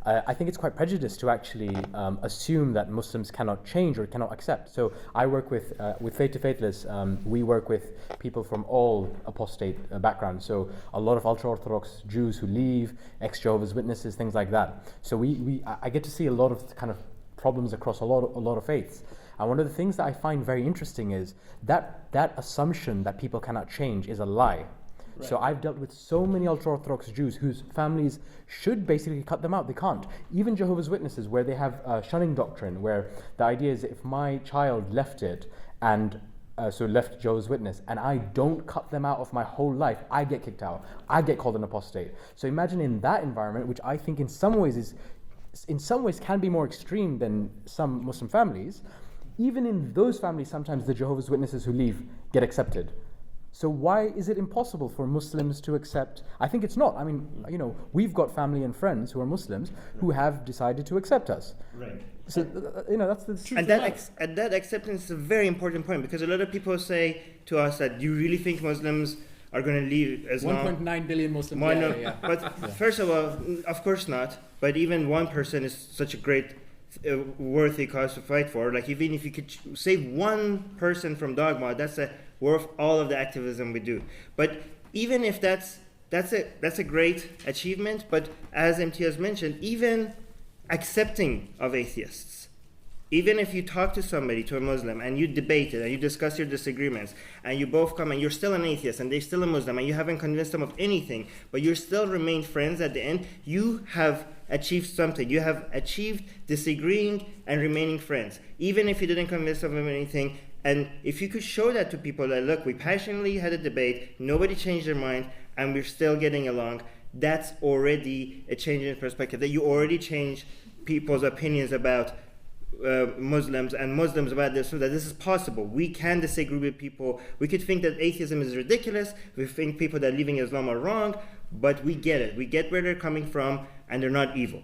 I think it's quite prejudiced to actually assume that Muslims cannot change or cannot accept. So I work with Faith to Faithless. We work with people from all apostate backgrounds. So a lot of ultra-Orthodox Jews who leave, ex-Jehovah's Witnesses, things like that. So I get to see a lot of kind of problems across a lot of faiths. And one of the things that I find very interesting is that assumption that people cannot change is a lie. Right. So I've dealt with so many ultra-Orthodox Jews whose families should basically cut them out. They can't. Even Jehovah's Witnesses, where they have a shunning doctrine, where the idea is if my child left it and left Jehovah's Witness, and I don't cut them out of my whole life, I get kicked out. I get called an apostate. So imagine in that environment, which I think in some ways can be more extreme than some Muslim families. Even in those families, sometimes the Jehovah's Witnesses who leave get accepted. So why is it impossible for Muslims to accept? I think it's not. I mean, we've got family and friends who are Muslims who have decided to accept us. Right. So, that's the truth. And that acceptance is a very important point, because a lot of people say to us that, do you really think Muslims are going to leave as long? 1.9 billion Muslims. But first of all, of course not. But even one person is such a great, worthy cause to fight for. Like, even if you could save one person from dogma, that's worth all of the activism we do. But even if that's a great achievement, but as Imtiaz mentioned, even accepting of atheists, even if you talk to somebody, to a Muslim, and you debate it, and you discuss your disagreements, and you both come and you're still an atheist, and they're still a Muslim, and you haven't convinced them of anything, but you still remain friends at the end, you have achieved something. You have achieved disagreeing and remaining friends, even if you didn't convince them of anything. And if you could show that to people, that look, we passionately had a debate, nobody changed their mind, and we're still getting along, that's already a change in perspective, that you already changed people's opinions about Muslims and Muslims about this, so that this is possible. We can disagree with people. We could think that atheism is ridiculous. We think people that are leaving Islam are wrong, but we get it. We get where they're coming from, and they're not evil.